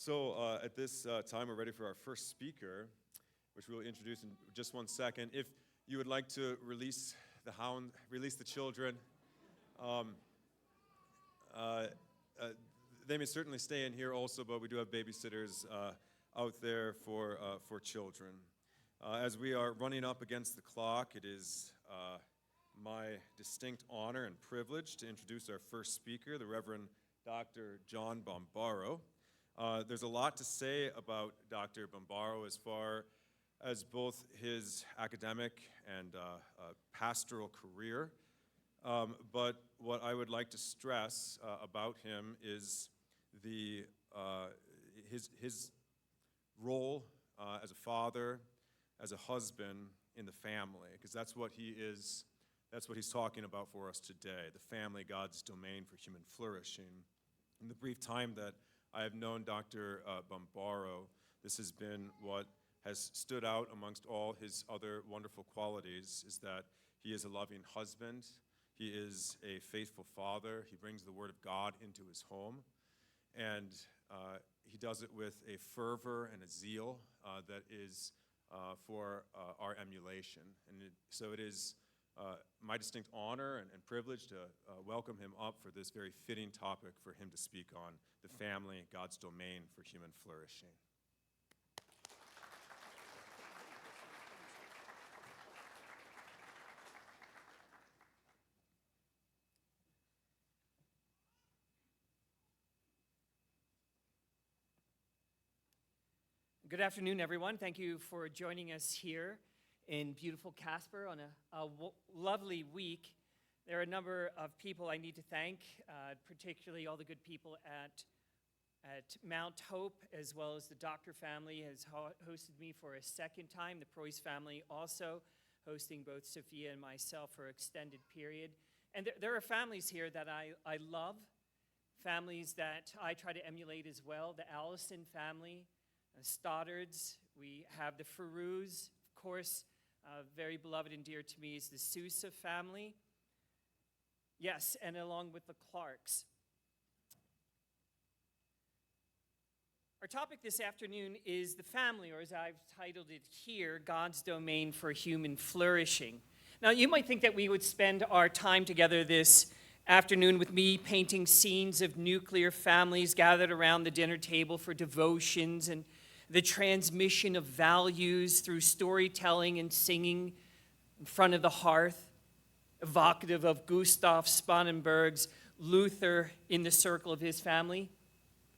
At this time, we're ready for our first speaker, which we'll introduce in just one second. If you would like to release the children, they may certainly stay in here also, but we do have babysitters out there for children. As we are running up against the clock, it is my distinct honor and privilege to introduce our first speaker, the Reverend Dr. John Bombaro. There's a lot to say about Dr. Bombaro as far as both his academic and pastoral career. But what I would like to stress about him is his role as a father, as a husband in the family, because that's what he's talking about for us today, the family, God's domain for human flourishing. In the brief time that I have known Dr. Bombaro, this has been what has stood out amongst all his other wonderful qualities, is that he is a loving husband, he is a faithful father, he brings the Word of God into his home, and he does it with a fervor and a zeal that is for our emulation. And so it is my distinct honor and privilege to welcome him up for this very fitting topic for him to speak on, the family, God's domain for human flourishing. Good afternoon, everyone. Thank you for joining us here in beautiful Casper on a lovely week. There are a number of people I need to thank, particularly all the good people at Mount Hope, as well as the Doctor family has hosted me for a second time. The Preuss family also hosting both Sophia and myself for an extended period. And there are families here that I love, families that I try to emulate as well. The Allison family, Stoddards, we have the Farus, of course, very beloved and dear to me is the Sousa family. Yes, and along with the Clarks. Our topic this afternoon is the family, or as I've titled it here, God's domain for human flourishing. Now, you might think that we would spend our time together this afternoon with me painting scenes of nuclear families gathered around the dinner table for devotions and the transmission of values through storytelling and singing in front of the hearth, evocative of Gustav Spangenberg's Luther in the circle of his family.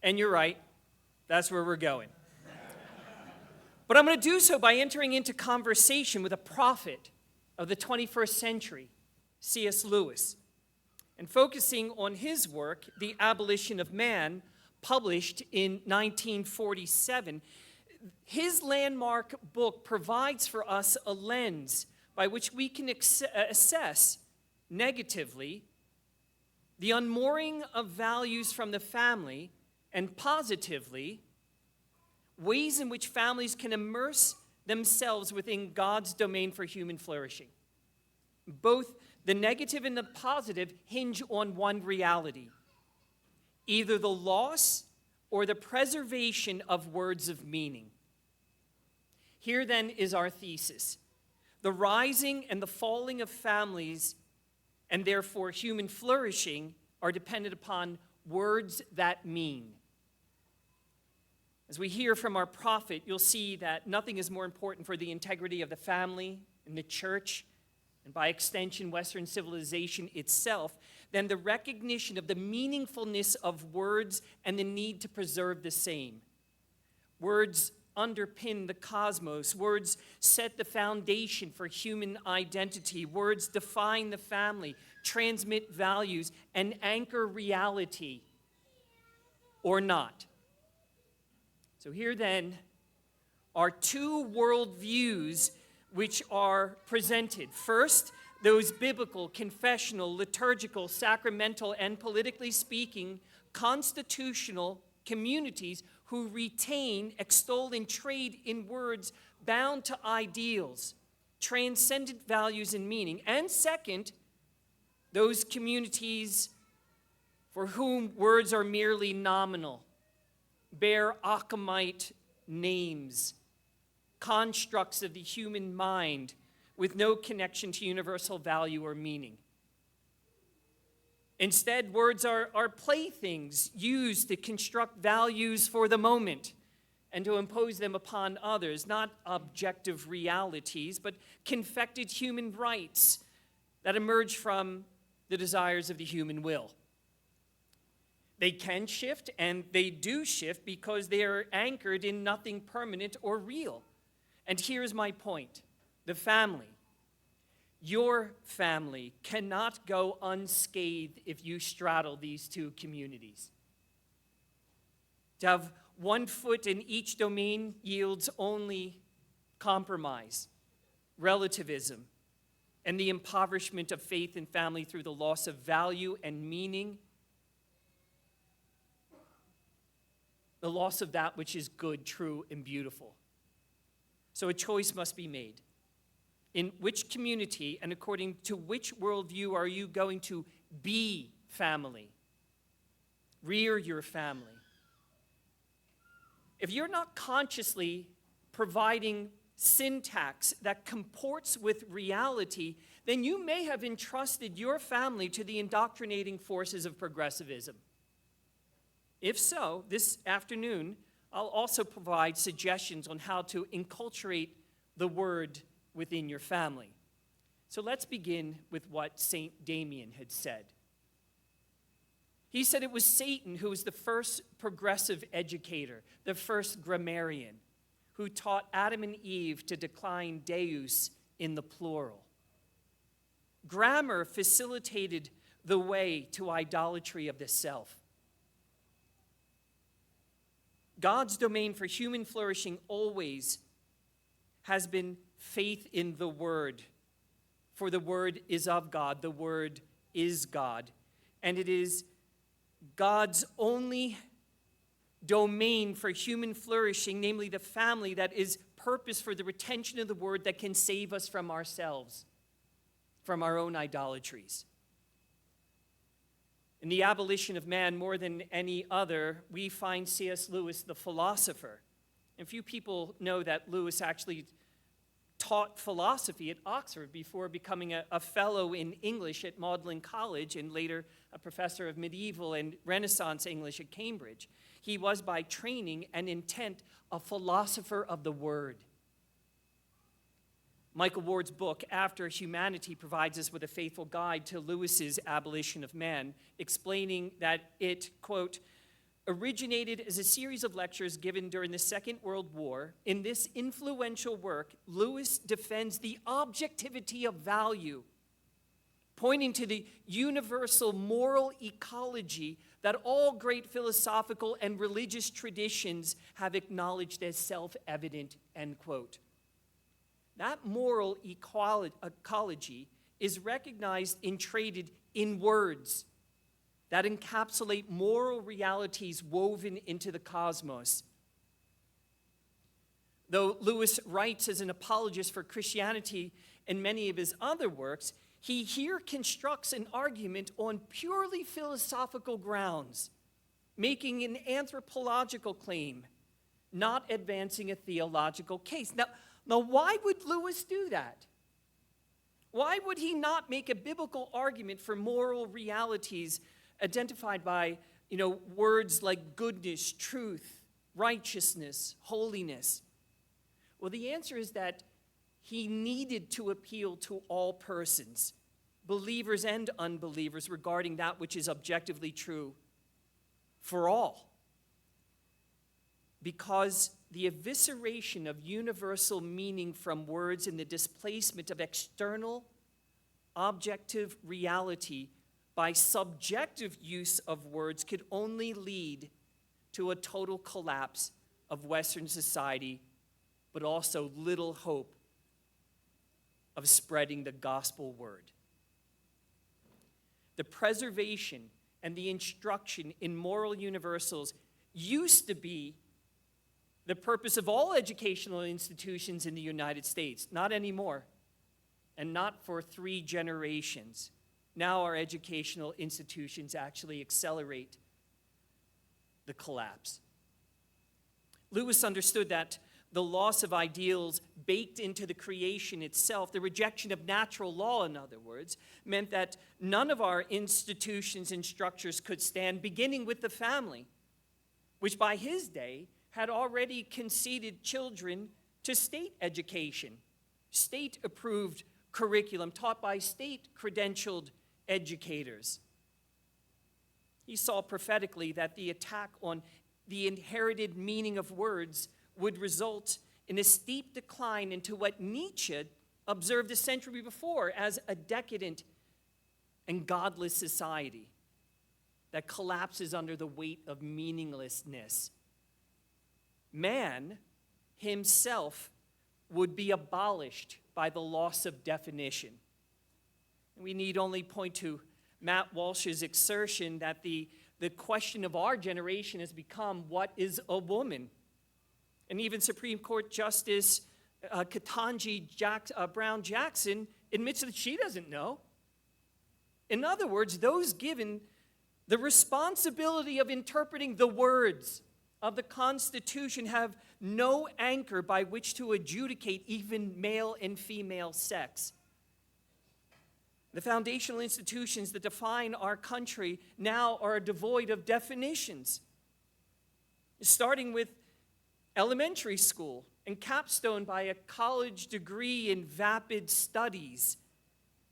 And you're right, that's where we're going. But I'm going to do so by entering into conversation with a prophet of the 21st century, C.S. Lewis, and focusing on his work, The Abolition of Man, published in 1947. His landmark book provides for us a lens by which we can assess negatively the unmooring of values from the family, and positively ways in which families can immerse themselves within God's domain for human flourishing. Both the negative and the positive hinge on one reality: either the loss or the preservation of words of meaning. Here then is our thesis. The rising and the falling of families, and therefore human flourishing, are dependent upon words that mean. As we hear from our prophet, you'll see that nothing is more important for the integrity of the family and the church, and by extension, Western civilization itself, than the recognition of the meaningfulness of words and the need to preserve the same. Words underpin the cosmos. Words set the foundation for human identity. Words define the family, transmit values, and anchor reality, or not. So here then are two worldviews which are presented. First, those biblical, confessional, liturgical, sacramental, and politically speaking, constitutional communities who retain, extol, and trade in words bound to ideals, transcendent values and meaning. And second, those communities for whom words are merely nominal, bare Occamite names, constructs of the human mind with no connection to universal value or meaning. Instead, words are playthings used to construct values for the moment and to impose them upon others, not objective realities, but confected human rights that emerge from the desires of the human will. They can shift, and they do shift because they are anchored in nothing permanent or real. And here's my point. The family, your family, cannot go unscathed if you straddle these two communities. To have one foot in each domain yields only compromise, relativism, and the impoverishment of faith in family through the loss of value and meaning, the loss of that which is good, true, and beautiful. So a choice must be made. In which community and according to which worldview are you going to be family? Rear your family. If you're not consciously providing syntax that comports with reality, then you may have entrusted your family to the indoctrinating forces of progressivism. If so, this afternoon, I'll also provide suggestions on how to enculturate the word within your family. So let's begin with what St. Damien had said. He said it was Satan who was the first progressive educator, the first grammarian, who taught Adam and Eve to decline Deus in the plural. Grammar facilitated the way to idolatry of the self. God's domain for human flourishing always has been faith in the Word. For the Word is of God, the Word is God. And it is God's only domain for human flourishing, namely the family, that is purpose for the retention of the Word that can save us from ourselves, from our own idolatries. In The Abolition of Man, more than any other, we find C.S. Lewis, the philosopher. And few people know that Lewis actually taught philosophy at Oxford before becoming a fellow in English at Magdalen College and later a professor of medieval and Renaissance English at Cambridge. He was by training and intent a philosopher of the word. Michael Ward's book, After Humanity, provides us with a faithful guide to Lewis's Abolition of Man, explaining that it, quote, originated as a series of lectures given during the Second World War. In this influential work, Lewis defends the objectivity of value, pointing to the universal moral ecology that all great philosophical and religious traditions have acknowledged as self-evident, end quote. That moral ecology is recognized and traded in words that encapsulate moral realities woven into the cosmos. Though Lewis writes as an apologist for Christianity in many of his other works, he here constructs an argument on purely philosophical grounds, making an anthropological claim, not advancing a theological case. Now, why would Lewis do that? Why would he not make a biblical argument for moral realities identified by, words like goodness, truth, righteousness, holiness? Well, the answer is that he needed to appeal to all persons, believers and unbelievers, regarding that which is objectively true for all. Because the evisceration of universal meaning from words and the displacement of external, objective reality by subjective use of words could only lead to a total collapse of Western society, but also little hope of spreading the gospel word. The preservation and the instruction in moral universals used to be the purpose of all educational institutions in the United States. Not anymore, and not for 3 generations. Now our educational institutions actually accelerate the collapse. Lewis understood that the loss of ideals baked into the creation itself, the rejection of natural law, in other words, meant that none of our institutions and structures could stand, beginning with the family, which by his day had already conceded children to state education, state-approved curriculum taught by state-credentialed educators. He saw prophetically that the attack on the inherited meaning of words would result in a steep decline into what Nietzsche observed a century before as a decadent and godless society that collapses under the weight of meaninglessness. Man himself would be abolished by the loss of definition. We need only point to Matt Walsh's assertion that the question of our generation has become, what is a woman? And even Supreme Court Justice Ketanji Brown Jackson admits that she doesn't know. In other words, those given the responsibility of interpreting the words of the Constitution have no anchor by which to adjudicate even male and female sex. The foundational institutions that define our country now are devoid of definitions, starting with elementary school and capstone by a college degree in vapid studies,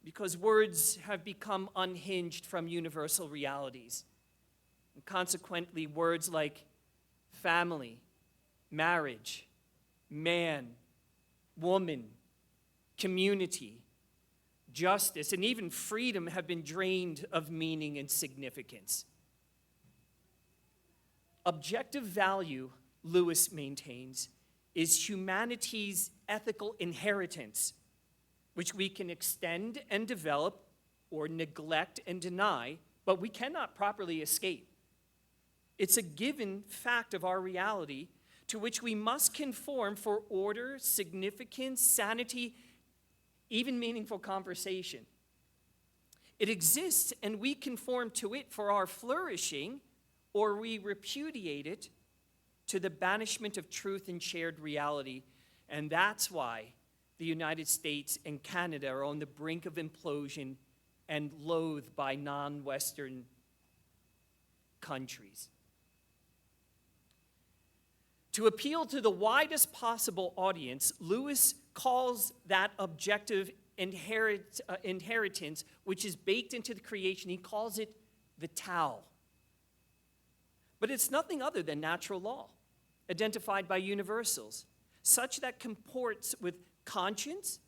because words have become unhinged from universal realities. And consequently, words like family, marriage, man, woman, community, justice, and even freedom have been drained of meaning and significance. Objective value, Lewis maintains, is humanity's ethical inheritance, which we can extend and develop or neglect and deny, but we cannot properly escape. It's a given fact of our reality to which we must conform for order, significance, sanity, even meaningful conversation. It exists, and we conform to it for our flourishing, or we repudiate it to the banishment of truth and shared reality. And that's why the United States and Canada are on the brink of implosion and loathed by non-Western countries. To appeal to the widest possible audience, Lewis calls that objective inheritance, which is baked into the creation, he calls it the Tao. But it's nothing other than natural law, identified by universals, such that comports with conscience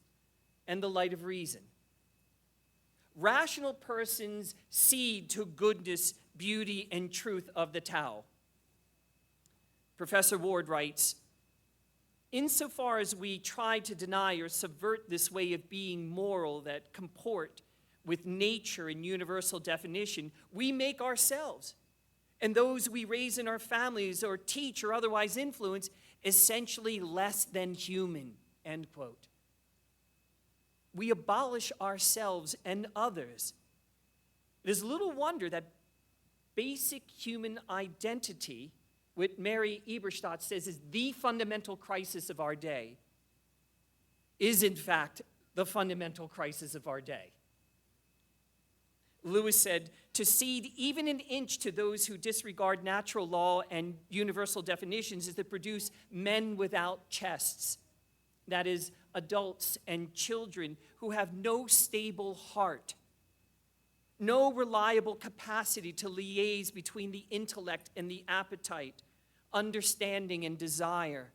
and the light of reason. Rational persons cede to goodness, beauty, and truth of the Tao. Professor Ward writes, insofar as we try to deny or subvert this way of being moral that comport with nature and universal definition, we make ourselves and those we raise in our families or teach or otherwise influence essentially less than human, end quote. We abolish ourselves and others. It is little wonder that basic human identity, what Mary Eberstadt says is the fundamental crisis of our day, is in fact the fundamental crisis of our day. Lewis said, to cede even an inch to those who disregard natural law and universal definitions is to produce men without chests. That is, adults and children who have no stable heart, no reliable capacity to liaise between the intellect and the appetite, understanding and desire,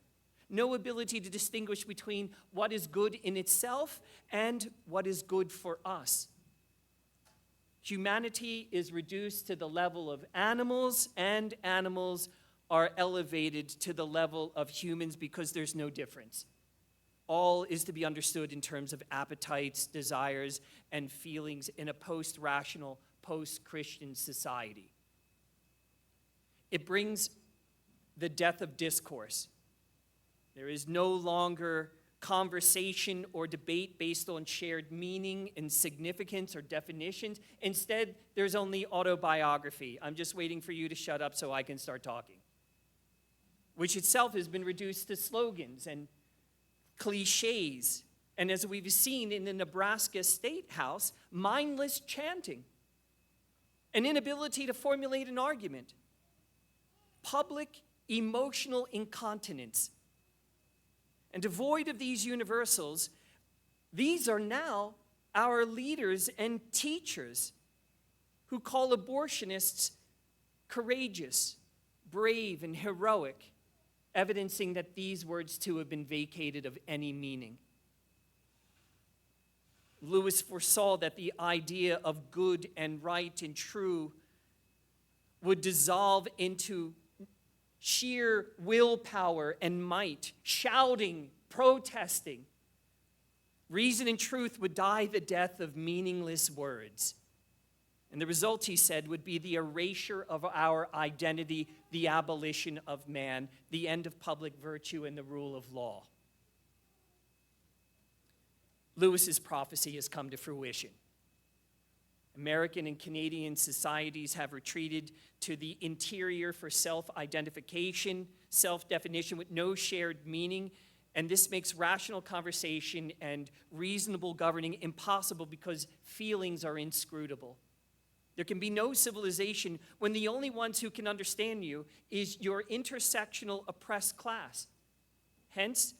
no ability to distinguish between what is good in itself and what is good for us. Humanity is reduced to the level of animals, and animals are elevated to the level of humans because there's no difference. All is to be understood in terms of appetites, desires, and feelings in a post-rational, post-Christian society. It brings the death of discourse. There is no longer conversation or debate based on shared meaning and significance or definitions. Instead, there's only autobiography. I'm just waiting for you to shut up so I can start talking. which itself has been reduced to slogans and cliches. And as we've seen in the Nebraska State House, mindless chanting, an inability to formulate an argument, public emotional incontinence. And devoid of these universals, these are now our leaders and teachers who call abortionists courageous, brave, and heroic, evidencing that these words too have been vacated of any meaning. Lewis foresaw that the idea of good and right and true would dissolve into sheer willpower and might, shouting, protesting. Reason and truth would die the death of meaningless words. And the result, he said, would be the erasure of our identity, the abolition of man, the end of public virtue, and the rule of law. Lewis's prophecy has come to fruition. American and Canadian societies have retreated to the interior for self-identification, self-definition with no shared meaning, and this makes rational conversation and reasonable governing impossible because feelings are inscrutable. There can be no civilization when the only ones who can understand you is your intersectional oppressed class. Hence,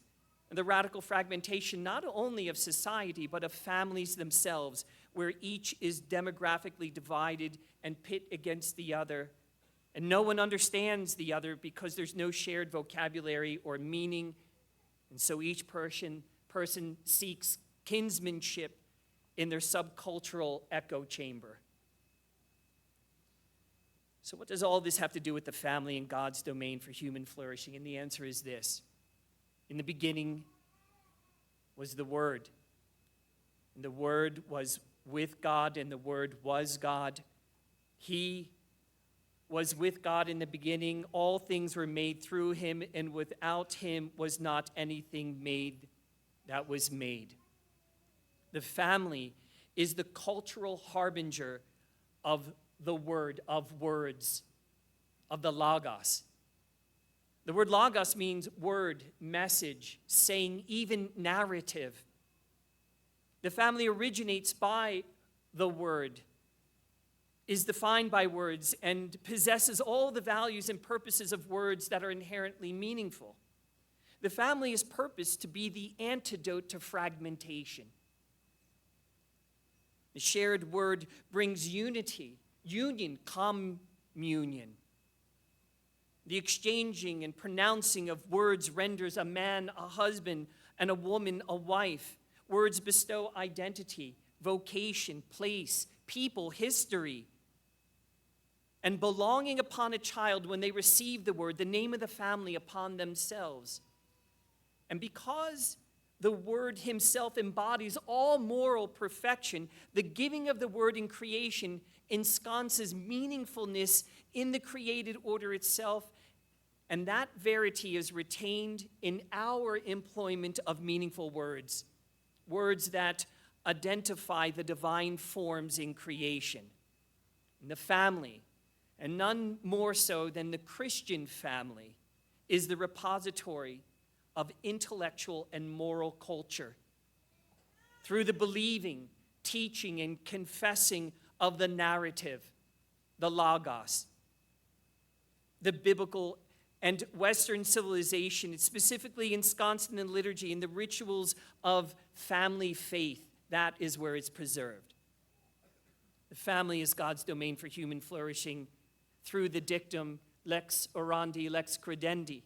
the radical fragmentation not only of society, but of families themselves, where each is demographically divided and pit against the other. And no one understands the other because there's no shared vocabulary or meaning. And so each person seeks kinsmanship in their subcultural echo chamber. So what does all this have to do with the family and God's domain for human flourishing? And the answer is this. In the beginning was the Word. And the Word was with God, and the Word was God. He was with God in the beginning. All things were made through him, and without him was not anything made that was made. The family is the cultural harbinger of the word, of words, of the logos. The word logos means word, message, saying, even narrative. The family originates by the word, is defined by words, and possesses all the values and purposes of words that are inherently meaningful. The family is purposed to be the antidote to fragmentation. The shared word brings unity, union, communion. The exchanging and pronouncing of words renders a man a husband and a woman a wife. Words bestow identity, vocation, place, people, history, and belonging upon a child when they receive the word, the name of the family upon themselves. And because the word himself embodies all moral perfection, the giving of the word in creation ensconces meaningfulness in the created order itself, and that verity is retained in our employment of meaningful words, words that identify the divine forms in creation. And the family, and none more so than the Christian family, is the repository of intellectual and moral culture. Through the believing, teaching, and confessing of the narrative, the logos, the biblical and Western civilization, specifically ensconced in the liturgy and the rituals of family faith, that is where it's preserved. The family is God's domain for human flourishing through the dictum lex orandi, lex credendi.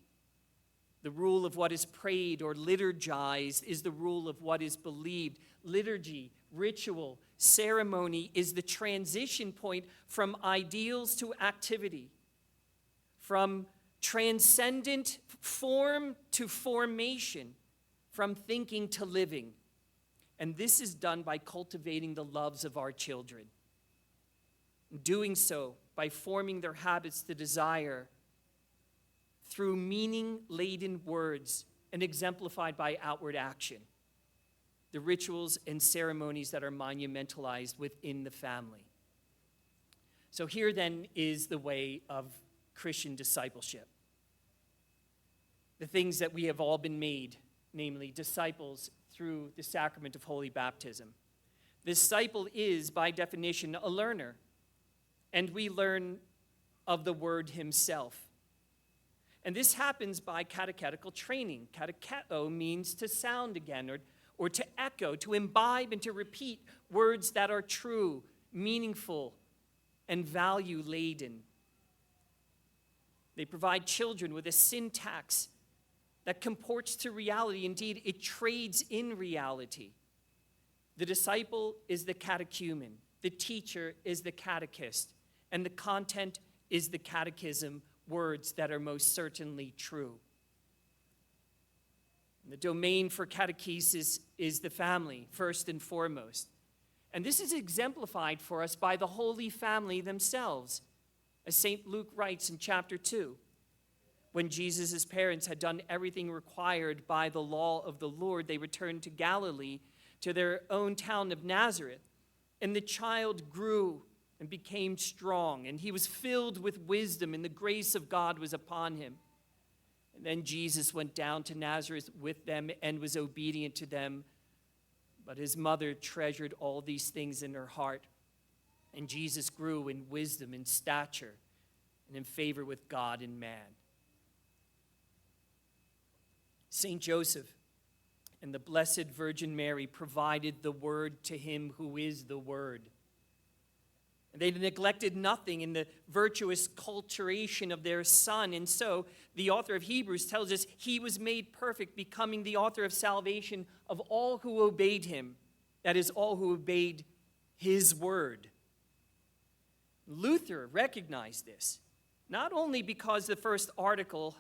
The rule of what is prayed or liturgized is the rule of what is believed. Liturgy, ritual, ceremony is the transition point from ideals to activity, from transcendent form to formation, from thinking to living. And this is done by cultivating the loves of our children. Doing so by forming their habits to desire through meaning-laden words and exemplified by outward action. The rituals and ceremonies that are monumentalized within the family. So here then is the way of Christian discipleship. the things that we have all been made, namely disciples through the sacrament of holy baptism. The disciple is, by definition, a learner, and we learn of the Word himself. And this happens by catechetical training. Catecheto means to sound again, or to echo, to imbibe and to repeat words that are true, meaningful, and value-laden. They provide children with a syntax that comports to reality. Indeed, it trades in reality. The disciple is the catechumen, the teacher is the catechist, and the content is the catechism, words that are most certainly true. And the domain for catechesis is the family, first and foremost. And this is exemplified for us by the Holy Family themselves, as St. Luke writes in chapter 2. When Jesus' parents had done everything required by the law of the Lord, they returned to Galilee, to their own town of Nazareth. And the child grew and became strong, and he was filled with wisdom, and the grace of God was upon him. And then Jesus went down to Nazareth with them and was obedient to them. But his mother treasured all these things in her heart. And Jesus grew in wisdom and stature and in favor with God and man. St. Joseph and the Blessed Virgin Mary provided the Word to him who is the Word. And they neglected nothing in the virtuous culturation of their Son. And so the author of Hebrews tells us he was made perfect, becoming the author of salvation of all who obeyed him. That is, all who obeyed his word. Luther recognized this, not only because the first article,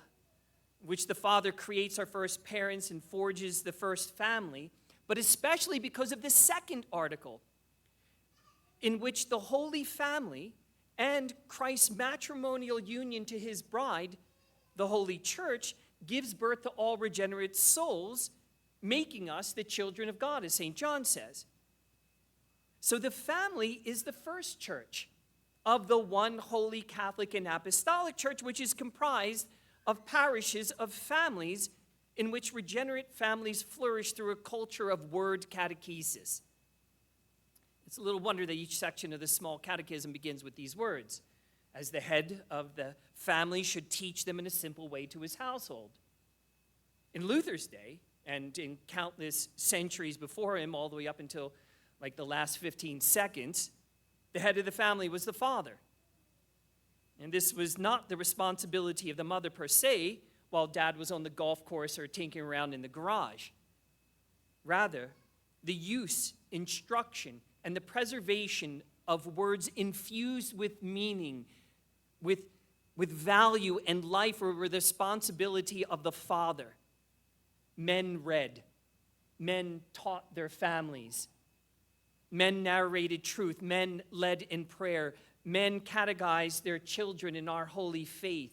which the Father creates our first parents and forges the first family, but especially because of the second article, in which the Holy Family and Christ's matrimonial union to his bride, the Holy Church, gives birth to all regenerate souls, making us the children of God, as St. John says. So the family is the first church of the one holy Catholic and Apostolic Church, which is comprised of parishes of families in which regenerate families flourish through a culture of word catechesis. It's a little wonder that each section of the small catechism begins with these words, as the head of the family should teach them in a simple way to his household. In Luther's day, and in countless centuries before him, all the way up until like the last 15 seconds, the head of the family was the father. And this was not the responsibility of the mother per se, while dad was on the golf course or tinkering around in the garage. Rather, the use, instruction, and the preservation of words infused with meaning, with value and life were the responsibility of the father. Men read. Men taught their families. Men narrated truth. Men led in prayer. Men catechized their children in our holy faith.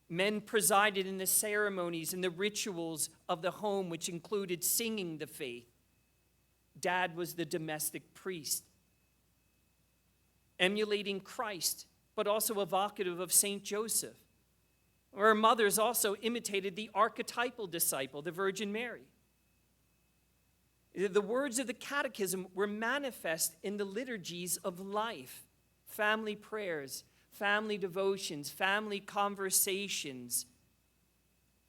Men presided in the ceremonies and the rituals of the home, which included singing the faith. Dad was the domestic priest, emulating Christ, but also evocative of St. Joseph. Our mothers also imitated the archetypal disciple, the Virgin Mary. The words of the catechism were manifest in the liturgies of life, family prayers, family devotions, family conversations,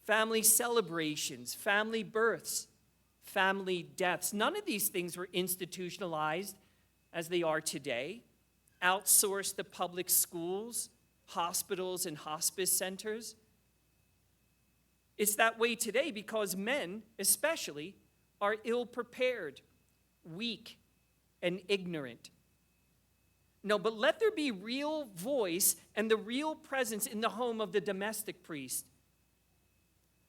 family celebrations, family births, family deaths. None of these things were institutionalized as they are today, outsourced to public schools, hospitals, and hospice centers. It's that way today because men, especially, are ill-prepared, weak, and ignorant. No, but let there be real voice and the real presence in the home of the domestic priest.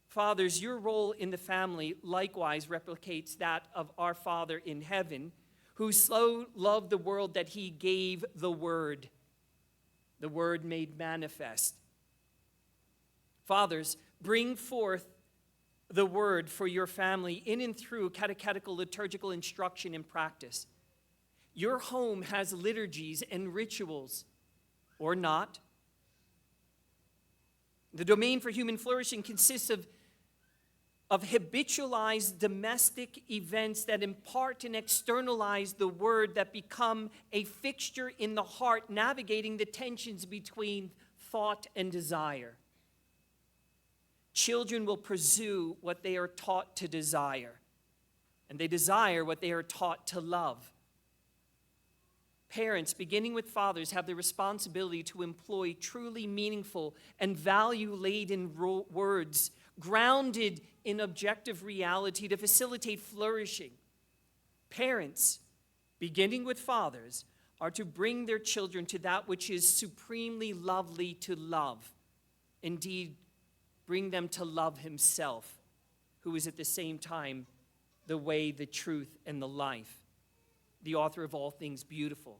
Fathers, your role in the family likewise replicates that of our Father in heaven, who so loved the world that he gave the Word made manifest. Fathers, bring forth the Word for your family in and through catechetical liturgical instruction and practice. Your home has liturgies and rituals, or not. The domain for human flourishing consists of habitualized domestic events that impart and externalize the word, that become a fixture in the heart, navigating the tensions between thought and desire. Children will pursue what they are taught to desire, and they desire what they are taught to love. Parents, beginning with fathers, have the responsibility to employ truly meaningful and value-laden words grounded in objective reality to facilitate flourishing. Parents, beginning with fathers, are to bring their children to that which is supremely lovely to love. Indeed, bring them to love himself, who is at the same time the way, the truth, and the life, the author of all things beautiful.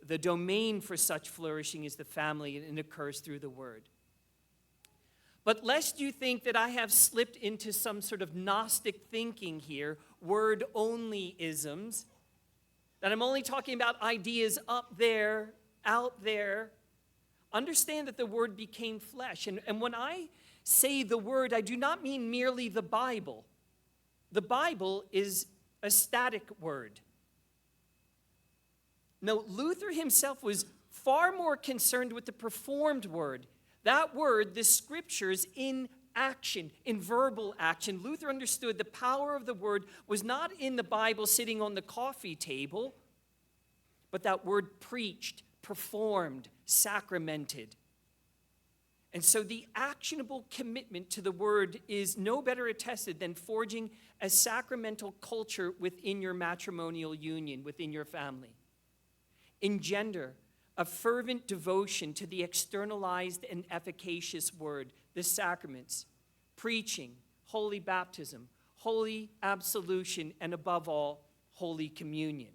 The domain for such flourishing is the family, and it occurs through the word. But lest you think that I have slipped into some sort of Gnostic thinking here, word-only isms, that I'm only talking about ideas up there, out there, understand that the word became flesh. And when I say the word, I do not mean merely the Bible. The Bible is a static word. No, Luther himself was far more concerned with the performed word. That word, the scriptures, in action, in verbal action. Luther understood the power of the word was not in the Bible sitting on the coffee table, but that word preached, performed, sacramented. And so the actionable commitment to the word is no better attested than forging a sacramental culture within your matrimonial union, within your family. Engender a fervent devotion to the externalized and efficacious word, the sacraments, preaching, holy baptism, holy absolution, and above all, holy communion.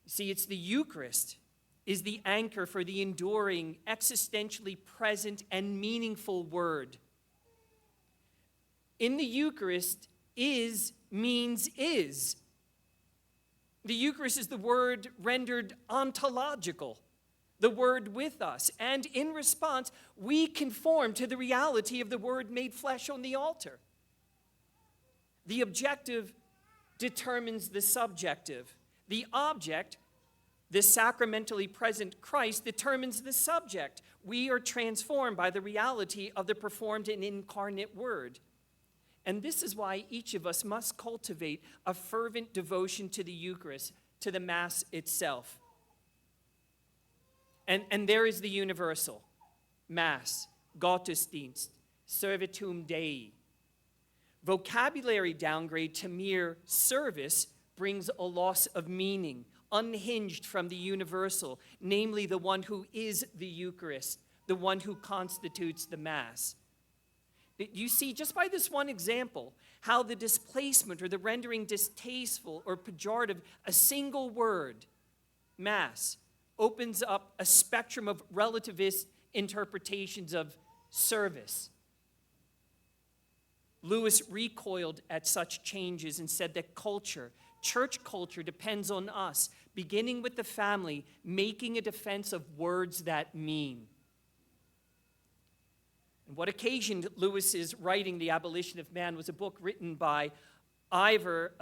See, it's the Eucharist is the anchor for the enduring, existentially present, and meaningful word. In the Eucharist, is means is. The Eucharist is the word rendered ontological, the word with us. And in response, we conform to the reality of the word made flesh on the altar. The objective determines the subjective. The object, the sacramentally present Christ, determines the subject. We are transformed by the reality of the performed and incarnate word. And this is why each of us must cultivate a fervent devotion to the Eucharist, to the Mass itself. And there is the universal, Mass, Gottesdienst, Servitum Dei. Vocabulary downgrade to mere service brings a loss of meaning, unhinged from the universal, namely the one who is the Eucharist, the one who constitutes the Mass. You see, just by this one example, how the displacement or the rendering distasteful or pejorative a single word, Mass, opens up a spectrum of relativist interpretations of service. Lewis recoiled at such changes and said that culture, church culture, depends on us, beginning with the family, making a defense of words that mean. And what occasioned Lewis's writing The Abolition of Man was a book written by Ivor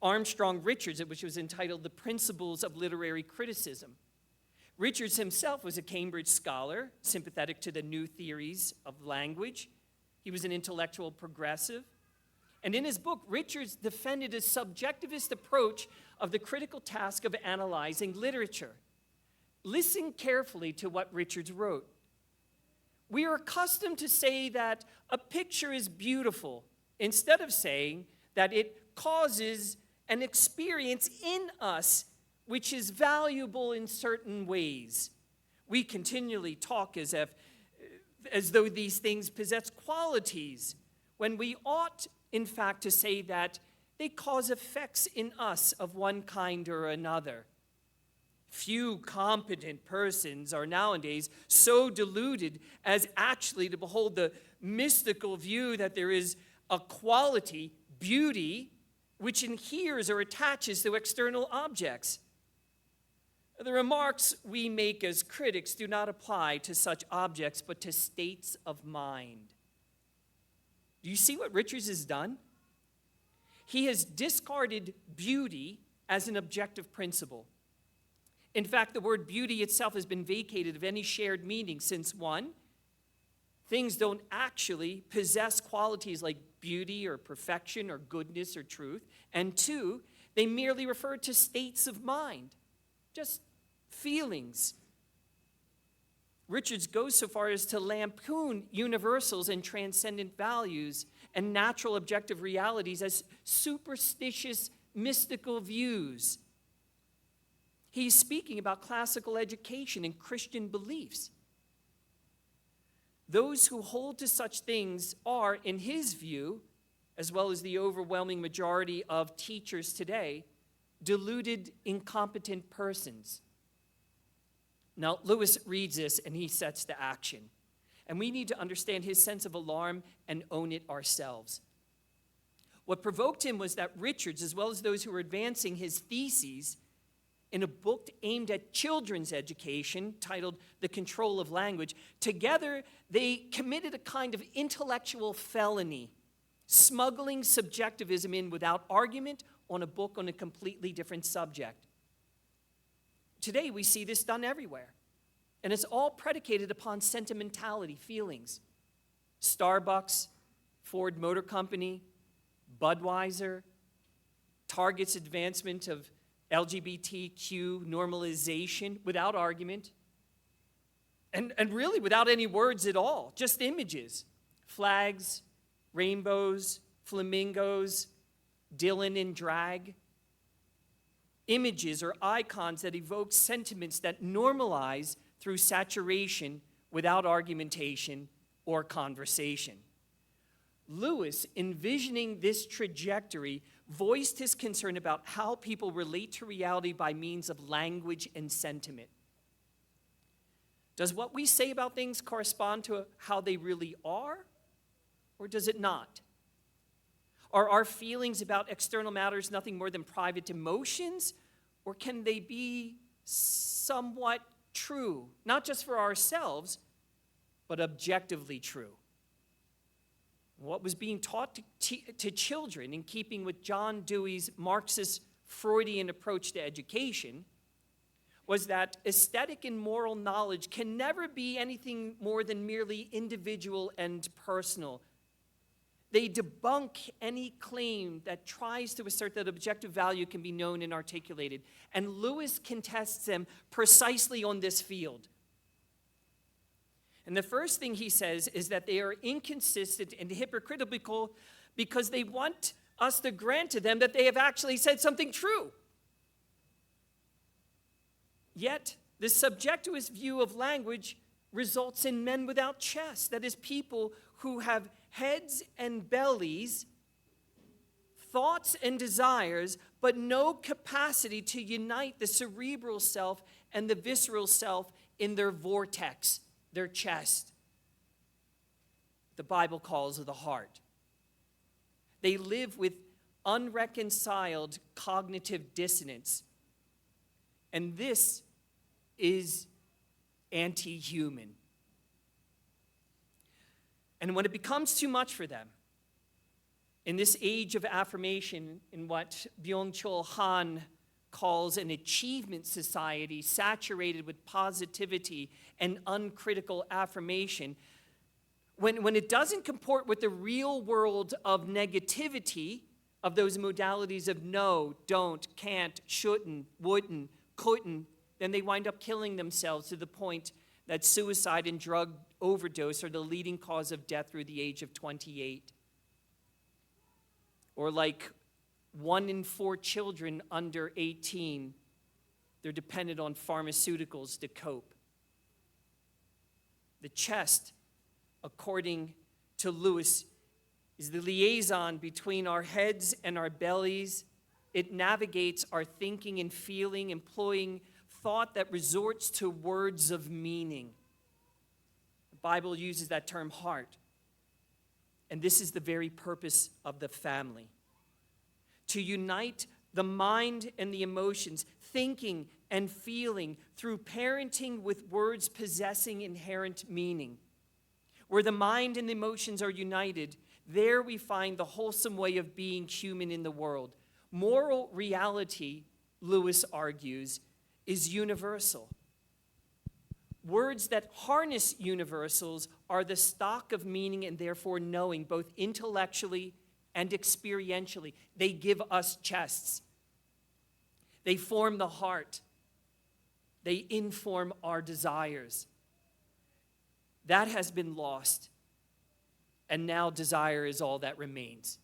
Armstrong Richards, which was entitled The Principles of Literary Criticism. Richards himself was a Cambridge scholar, sympathetic to the new theories of language. He was an intellectual progressive. And in his book, Richards defended a subjectivist approach of the critical task of analyzing literature. Listen carefully to what Richards wrote. We are accustomed to say that a picture is beautiful, instead of saying that it causes an experience in us which is valuable in certain ways. We continually talk as though these things possess qualities, when we ought, in fact, to say that they cause effects in us of one kind or another. Few competent persons are nowadays so deluded as actually to behold the mystical view that there is a quality, beauty, which adheres or attaches to external objects. The remarks we make as critics do not apply to such objects, but to states of mind. Do you see what Richards has done? He has discarded beauty as an objective principle. In fact, the word beauty itself has been vacated of any shared meaning since, one, things don't actually possess qualities like beauty or perfection or goodness or truth, and two, they merely refer to states of mind, just feelings. Richards goes so far as to lampoon universals and transcendent values and natural objective realities as superstitious, mystical views. He's speaking about classical education and Christian beliefs. Those who hold to such things are, in his view, as well as the overwhelming majority of teachers today, deluded, incompetent persons. Now, Lewis reads this and he sets to action. And we need to understand his sense of alarm and own it ourselves. What provoked him was that Richards, as well as those who were advancing his theses in a book aimed at children's education titled The Control of Language, together they committed a kind of intellectual felony, smuggling subjectivism in without argument on a book on a completely different subject. Today, we see this done everywhere, and it's all predicated upon sentimentality, feelings. Starbucks, Ford Motor Company, Budweiser, Target's advancement of LGBTQ normalization without argument, and really without any words at all, just images, flags, rainbows, flamingos, Dylan in drag. Images or icons that evoke sentiments that normalize through saturation without argumentation or conversation. Lewis, envisioning this trajectory, voiced his concern about how people relate to reality by means of language and sentiment. Does what we say about things correspond to how they really are, or does it not? Are our feelings about external matters nothing more than private emotions, or can they be somewhat true, not just for ourselves, but objectively true? What was being taught to children, in keeping with John Dewey's Marxist Freudian approach to education, was that aesthetic and moral knowledge can never be anything more than merely individual and personal. They debunk any claim that tries to assert that objective value can be known and articulated. And Lewis contests them precisely on this field. And the first thing he says is that they are inconsistent and hypocritical because they want us to grant to them that they have actually said something true. Yet, the subjectivist view of language results in men without chests, that is, people who have heads and bellies, thoughts and desires, but no capacity to unite the cerebral self and the visceral self in their vortex, their chest. The Bible calls the heart. They live with unreconciled cognitive dissonance. And this is anti-human. And when it becomes too much for them, in this age of affirmation, in what Byung-Chul Han calls an achievement society saturated with positivity and uncritical affirmation, when it doesn't comport with the real world of negativity, of those modalities of no, don't, can't, shouldn't, wouldn't, couldn't, then they wind up killing themselves to the point that suicide and drug overdose are the leading cause of death through the age of 28. Or like 1 in 4 children under 18, they're dependent on pharmaceuticals to cope. The chest, according to Lewis, is the liaison between our heads and our bellies. It navigates our thinking and feeling, employing thought that resorts to words of meaning. The Bible uses that term heart. And this is the very purpose of the family. To unite the mind and the emotions, thinking and feeling through parenting with words possessing inherent meaning. Where the mind and the emotions are united, there we find the wholesome way of being human in the world. Moral reality, Lewis argues, is universal. Words that harness universals are the stock of meaning and therefore knowing, both intellectually and experientially. They give us chests. They form the heart. They inform our desires. That has been lost, and now desire is all that remains.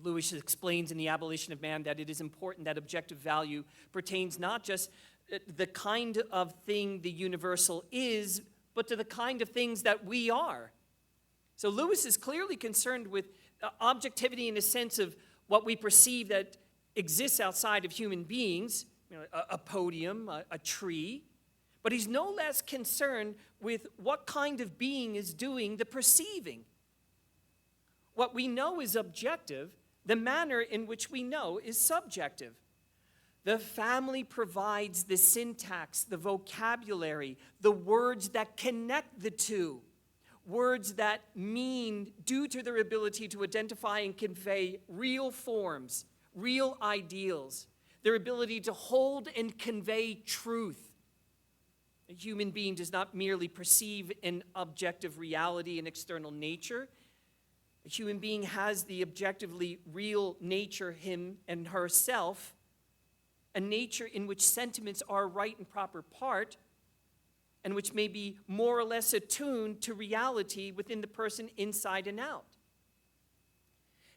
Lewis explains in The Abolition of Man that it is important that objective value pertains not just the kind of thing the universal is, but to the kind of things that we are. So Lewis is clearly concerned with objectivity in the sense of what we perceive that exists outside of human beings, a podium, a tree. But he's no less concerned with what kind of being is doing the perceiving. What we know is objective. The manner in which we know is subjective. The family provides the syntax, the vocabulary, the words that connect the two. Words that mean, due to their ability to identify and convey real forms, real ideals, their ability to hold and convey truth. A human being does not merely perceive an objective reality in external nature. A human being has the objectively real nature, him and herself, a nature in which sentiments are a right and proper part, and which may be more or less attuned to reality within the person inside and out.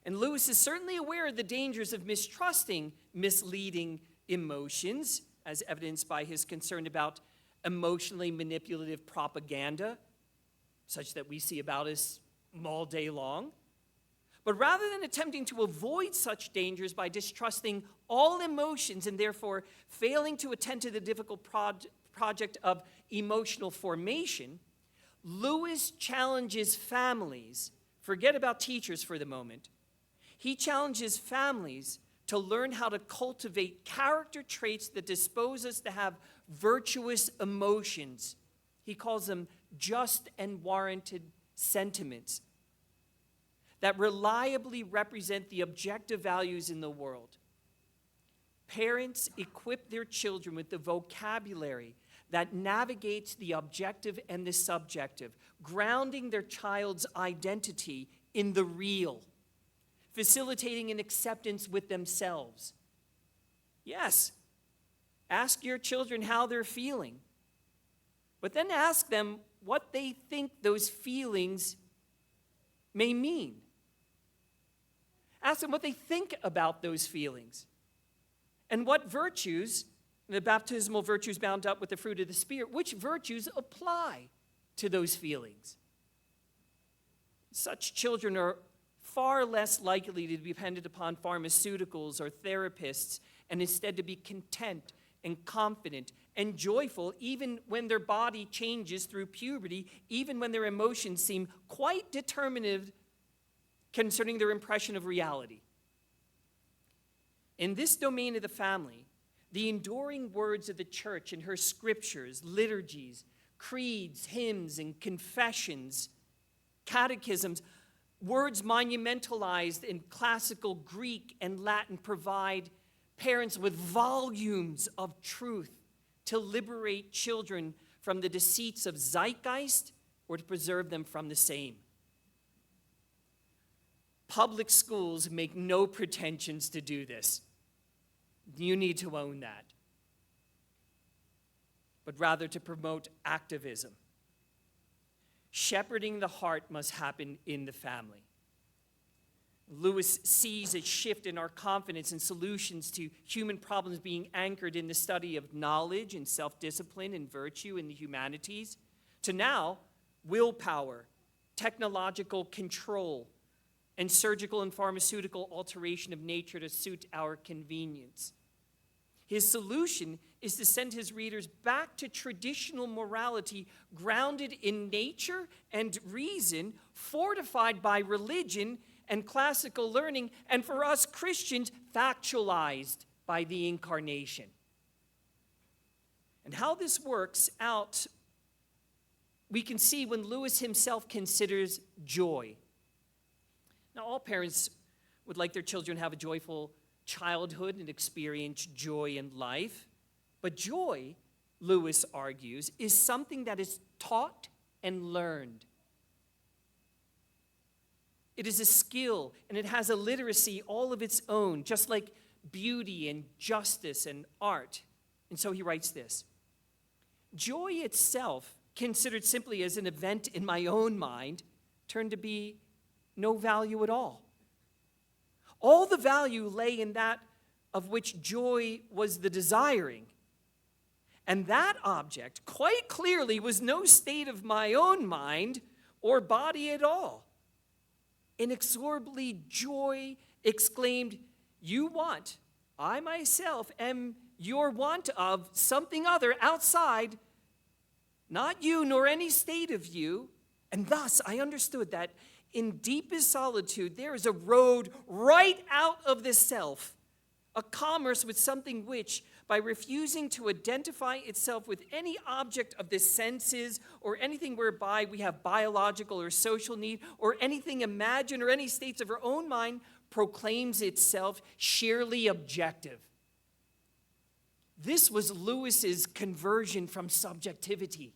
And Lewis is certainly aware of the dangers of mistrusting misleading emotions, as evidenced by his concern about emotionally manipulative propaganda, such that we see about us all day long. But rather than attempting to avoid such dangers by distrusting all emotions and therefore failing to attend to the difficult project of emotional formation, Lewis challenges families, forget about teachers for the moment, he challenges families to learn how to cultivate character traits that dispose us to have virtuous emotions. He calls them just and warranted sentiments that reliably represent the objective values in the world. Parents equip their children with the vocabulary that navigates the objective and the subjective, grounding their child's identity in the real, facilitating an acceptance with themselves. Yes, ask your children how they're feeling, but then ask them what they think those feelings may mean. Ask them what they think about those feelings and what virtues, the baptismal virtues bound up with the fruit of the Spirit, which virtues apply to those feelings. Such children are far less likely to be dependent upon pharmaceuticals or therapists, and instead to be content and confident and joyful even when their body changes through puberty, even when their emotions seem quite determinative concerning their impression of reality. In this domain of the family, the enduring words of the church in her scriptures, liturgies, creeds, hymns, and confessions, catechisms, words monumentalized in classical Greek and Latin provide parents with volumes of truth to liberate children from the deceits of zeitgeist or to preserve them from the same. Public schools make no pretensions to do this. You need to own that. But rather to promote activism. Shepherding the heart must happen in the family. Lewis sees a shift in our confidence and solutions to human problems being anchored in the study of knowledge and self-discipline and virtue in the humanities, to now willpower, technological control, and surgical and pharmaceutical alteration of nature to suit our convenience. His solution is to send his readers back to traditional morality grounded in nature and reason, fortified by religion, and classical learning, and for us Christians, factualized by the incarnation. And how this works out, we can see when Lewis himself considers joy. Now, all parents would like their children to have a joyful childhood and experience joy in life. But joy, Lewis argues, is something that is taught and learned. It is a skill, and it has a literacy all of its own, just like beauty and justice and art. And so he writes this: joy itself, considered simply as an event in my own mind, turned to be no value at all. All the value lay in that of which joy was the desiring. And that object, quite clearly, was no state of my own mind or body at all. Inexorably joy exclaimed, "You want, I myself am your want of something other outside, not you nor any state of you." And thus I understood that in deepest solitude there is a road right out of the self, a commerce with something which, by refusing to identify itself with any object of the senses or anything whereby we have biological or social need or anything imagined or any states of our own mind, proclaims itself sheerly objective. This was Lewis's conversion from subjectivity.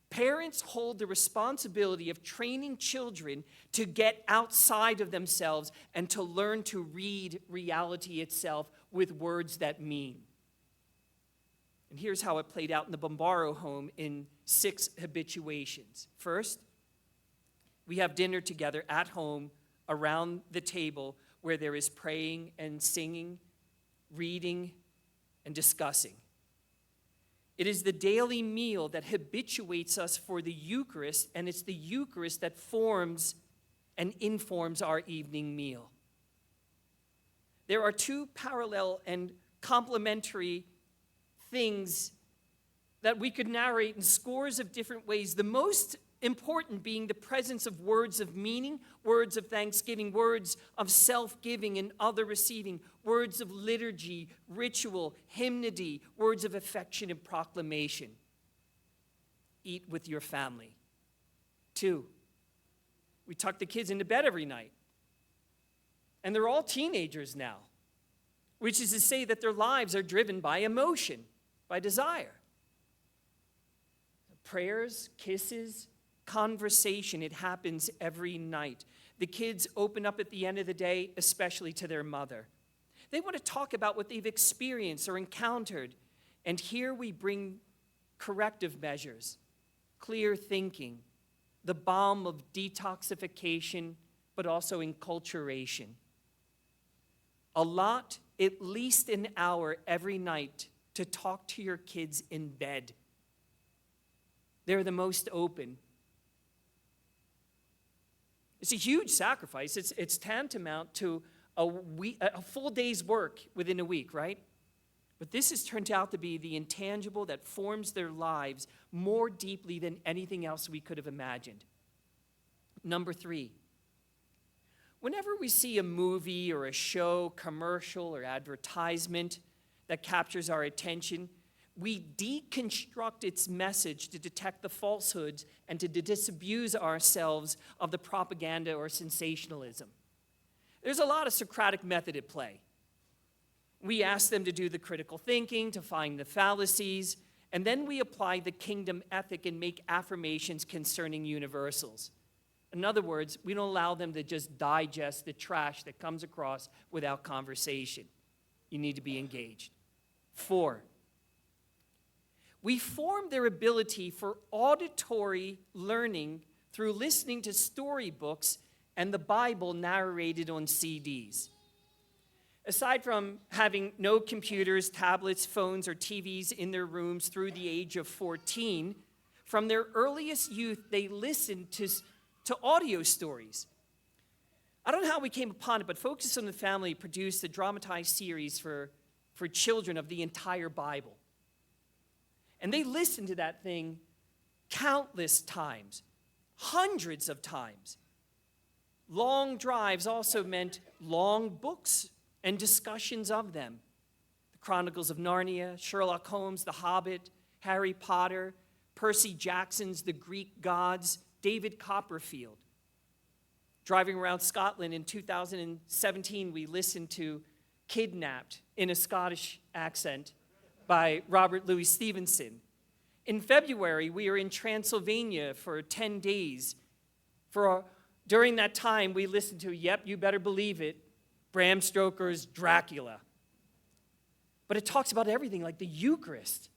Parents hold the responsibility of training children to get outside of themselves and to learn to read reality itself with words that mean. And here's how it played out in the Bombaro home in 6 habituations. First, we have dinner together at home around the table where there is praying and singing, reading, and discussing. It is the daily meal that habituates us for the Eucharist, and it's the Eucharist that forms and informs our evening meal. There are 2 parallel and complementary things that we could narrate in scores of different ways, the most important being the presence of words of meaning, words of thanksgiving, words of self-giving and other receiving, words of liturgy, ritual, hymnody, words of affection and proclamation. Eat with your family. 2, we tuck the kids into bed every night. And they're all teenagers now, which is to say that their lives are driven by emotion, by desire. Prayers, kisses, conversation, it happens every night. The kids open up at the end of the day, especially to their mother. They want to talk about what they've experienced or encountered. And here we bring corrective measures, clear thinking, the balm of detoxification, but also enculturation. Allot at least an hour every night to talk to your kids in bed. They're the most open. It's a huge sacrifice. It's tantamount to a full day's work within a week, right? But this has turned out to be the intangible that forms their lives more deeply than anything else we could have imagined. Number 3, whenever we see a movie or a show, commercial or advertisement that captures our attention, we deconstruct its message to detect the falsehoods and to disabuse ourselves of the propaganda or sensationalism. There's a lot of Socratic method at play. We ask them to do the critical thinking, to find the fallacies, and then we apply the kingdom ethic and make affirmations concerning universals. In other words, we don't allow them to just digest the trash that comes across without conversation. You need to be engaged. 4, we form their ability for auditory learning through listening to storybooks and the Bible narrated on CDs. Aside from having no computers, tablets, phones, or TVs in their rooms through the age of 14, from their earliest youth, they listened to audio stories. I don't know how we came upon it, but Focus on the Family produced a dramatized series for children of the entire Bible. And they listened to that thing countless times, hundreds of times. Long drives also meant long books and discussions of them. The Chronicles of Narnia, Sherlock Holmes, The Hobbit, Harry Potter, Percy Jackson's The Greek Gods, David Copperfield. Driving around Scotland in 2017, we listened to Kidnapped in a Scottish accent by Robert Louis Stevenson. In February, we were in Transylvania for 10 days. During that time, we listened to, yep, you better believe it, Bram Stoker's Dracula. But it talks about everything, like the Eucharist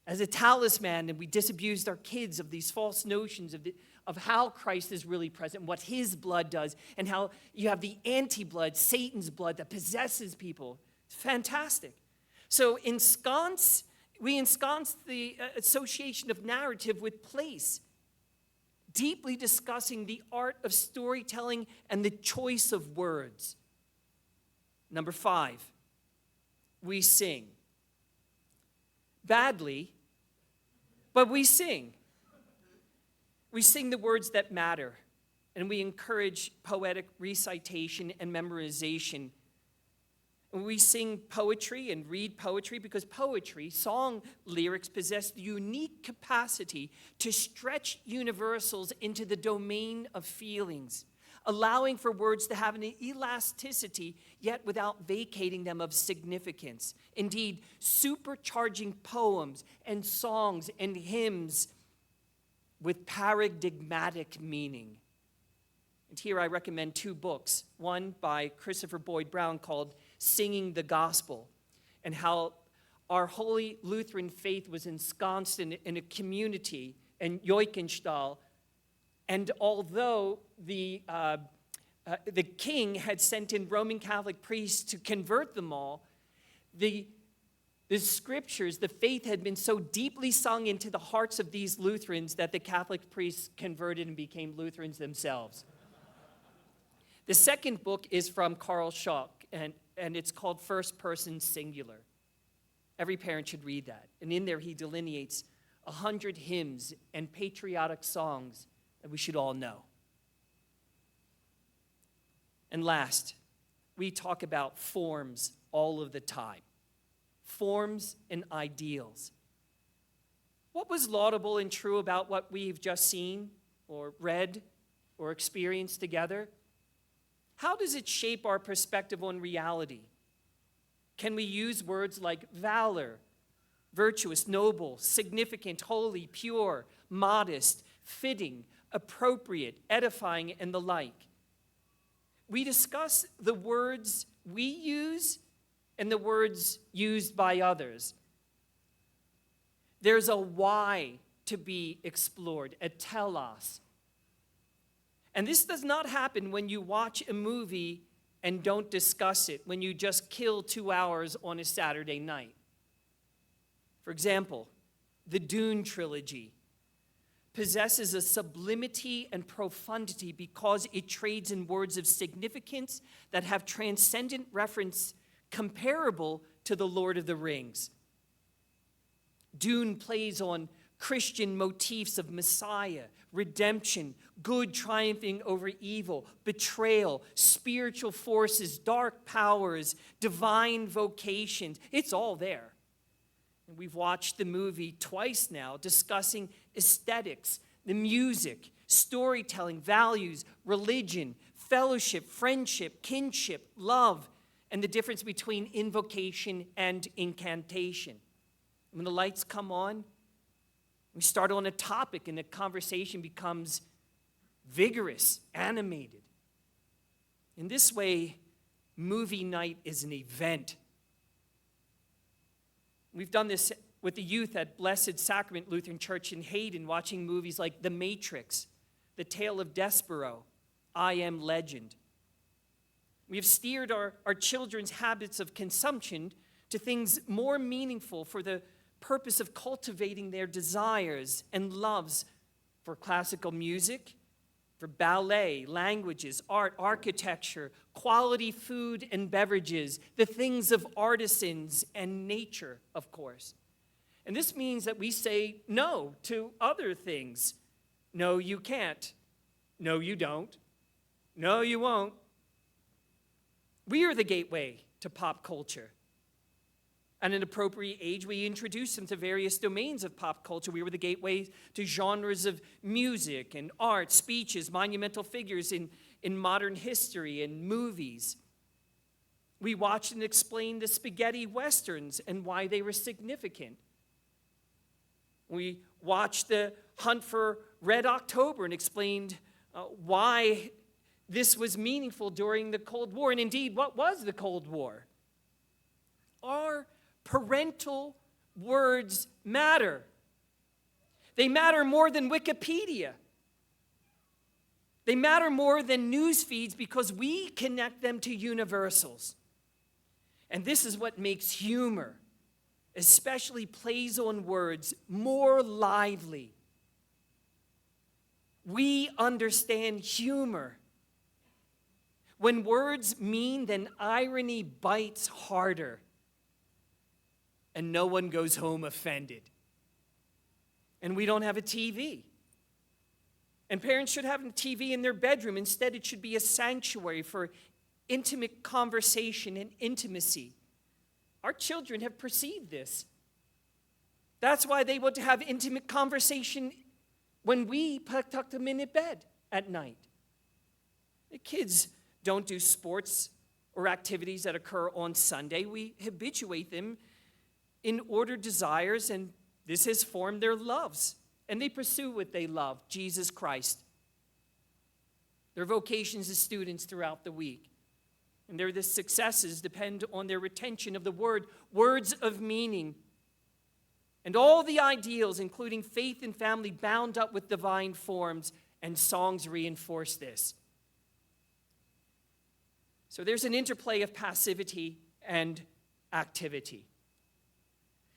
as a talisman, and we disabused our kids of these false notions of how Christ is really present, what his blood does, and how you have the anti-blood, Satan's blood, that possesses people. It's fantastic. So we ensconce the association of narrative with place, deeply discussing the art of storytelling and the choice of words. Number 5, we sing. Badly, but we sing. We sing the words that matter, and we encourage poetic recitation and memorization. And we sing poetry and read poetry because poetry, song lyrics, possess the unique capacity to stretch universals into the domain of feelings, allowing for words to have an elasticity, yet without vacating them of significance. Indeed, supercharging poems and songs and hymns with paradigmatic meaning. And here I recommend 2 books, one by Christopher Boyd Brown called Singing the Gospel, and how our holy Lutheran faith was ensconced in a community in Joichenstahl. And although the king had sent in Roman Catholic priests to convert them all, the scriptures, the faith had been so deeply sung into the hearts of these Lutherans that the Catholic priests converted and became Lutherans themselves. The second book is from Carl Schock, and it's called First Person Singular. Every parent should read that. And in there he delineates 100 hymns and patriotic songs that we should all know. And last, we talk about forms all of the time. Forms and ideals. What was laudable and true about what we've just seen or read or experienced together? How does it shape our perspective on reality? Can we use words like valor, virtuous, noble, significant, holy, pure, modest, fitting, appropriate, edifying, and the like? We discuss the words we use and the words used by others. There's a why to be explored, a telos. And this does not happen when you watch a movie and don't discuss it, when you just kill 2 hours on a Saturday night. For example, the Dune trilogy possesses a sublimity and profundity because it trades in words of significance that have transcendent reference comparable to the Lord of the Rings. Dune plays on Christian motifs of Messiah, redemption, good triumphing over evil, betrayal, spiritual forces, dark powers, divine vocations. It's all there. And we've watched the movie twice now, discussing aesthetics, the music, storytelling, values, religion, fellowship, friendship, kinship, love, and the difference between invocation and incantation. When the lights come on, we start on a topic and the conversation becomes vigorous, animated. In this way, movie night is an event. We've done this with the youth at Blessed Sacrament Lutheran Church in Hayden, watching movies like The Matrix, The Tale of Despero, I Am Legend. We have steered our children's habits of consumption to things more meaningful for the purpose of cultivating their desires and loves for classical music, for ballet, languages, art, architecture, quality food and beverages, the things of artisans and nature, of course. And this means that we say no to other things. No, you can't. No, you don't. No, you won't. We are the gateway to pop culture. At an appropriate age, we introduced them to various domains of pop culture. We were the gateway to genres of music and art, speeches, monumental figures in modern history and movies. We watched and explained the spaghetti westerns and why they were significant. We watched the Hunt for Red October and explained why this was meaningful during the Cold War. And indeed, what was the Cold War? Our parental words matter. They matter more than Wikipedia. They matter more than news feeds because we connect them to universals. And this is what makes humor, especially plays on words, more lively. We understand humor. When words mean, then irony bites harder. And no one goes home offended. And we don't have a TV. And parents should have a TV in their bedroom. Instead, it should be a sanctuary for intimate conversation and intimacy. Our children have perceived this. That's why they want to have intimate conversation when we tuck them in bed at night. The kids don't do sports or activities that occur on Sunday. We habituate them in ordered desires, and this has formed their loves. And they pursue what they love, Jesus Christ. Their vocations as students throughout the week. And their successes depend on their retention of the word, words of meaning. And all the ideals, including faith and family, bound up with divine forms, and songs reinforce this. So there's an interplay of passivity and activity.